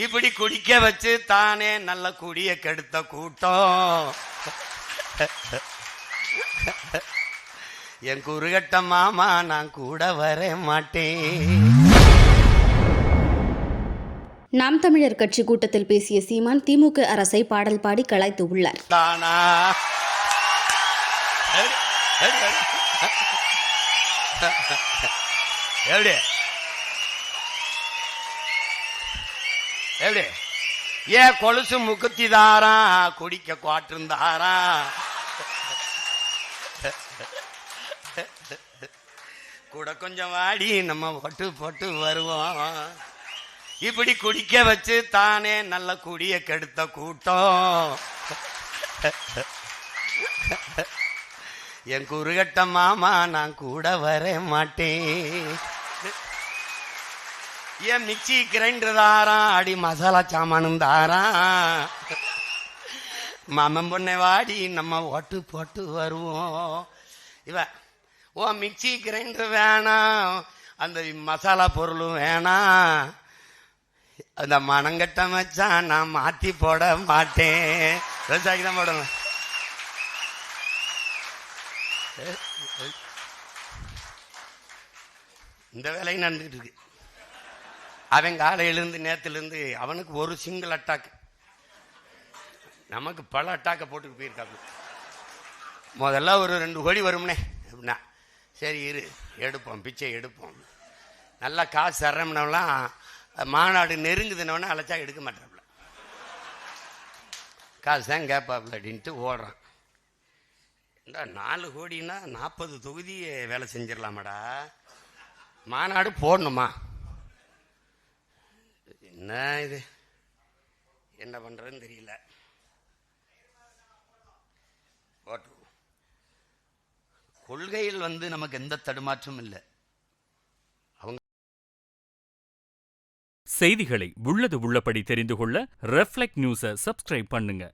இப்படி குடிக்க வச்சு தானே நல்ல குடிய கெடுத்த கூட்டம். என் குறுகட்ட மாமா நான் கூட வர மாட்டேன். நாம் தமிழர் கட்சி கூட்டத்தில் பேசிய சீமான் திமுக அரசை பாடல் பாடி கலாய்த்து உள்ளார். எப்படி ஏன் கொலுசு முக்குத்தி தாரா குடிக்க குவாட்டிருந்தாரா? கூட கொஞ்சம் வாடி நம்ம போட்டு போட்டு வருவோம். இப்படி குடிக்க வச்சு தானே நல்ல குடிய கெடுத்த கூட்டம். என் குறுகட்ட மாமா நான் கூட வர மாட்டேன். ஏன் மிக்சி கிரைண்டர் தாரா அடி மசாலா சாமானும் தாரா? மாமன் பொண்ணை வாடி நம்ம ஓட்டு போட்டு வருவோம். ஓ மிக்சி கிரைண்டர் வேணாம், அந்த மசாலா பொருளும் வேணாம், அந்த மனங்கட்ட மச்சான் நான் மாத்தி போட மாட்டேன். விவசாயிக்கு தான் போடணும். இந்த வேலையும் நடந்துட்டு இருக்கு. அவன் காலையிலிருந்து நேத்திலிருந்து அவனுக்கு ஒரு சிங்கிள் அட்டாக், நமக்கு பல அட்டாக்க போட்டுட்டு போயிருக்காங்க. முதல்ல ஒரு 2 கோடி வரும்னே அப்படின்னா சரி இரு எடுப்போம், பிச்சை எடுப்போம், நல்லா காசு தர்றோம்னாலாம் மாநாடு நெருங்குதுன்னொன்னே அழைச்சா எடுக்க மாட்டாப்புல, காசு தான் கேட்பாப்புல அப்படின்ட்டு ஓடுறான். 4 கோடின்னா 40 தொகுதி வேலை செஞ்சிடலாமாடா, மாநாடு போடணுமா? என்ன இது, என்ன பண்றதுன்னு தெரியல. கொள்கையில் நமக்கு எந்த தடுமாற்றமும் இல்லை. செய்திகளை உள்ளது உள்ளபடி தெரிந்து கொள்ள ரெஃப்ளெக்ட் நியூஸை சப்ஸ்கிரைப் பண்ணுங்க.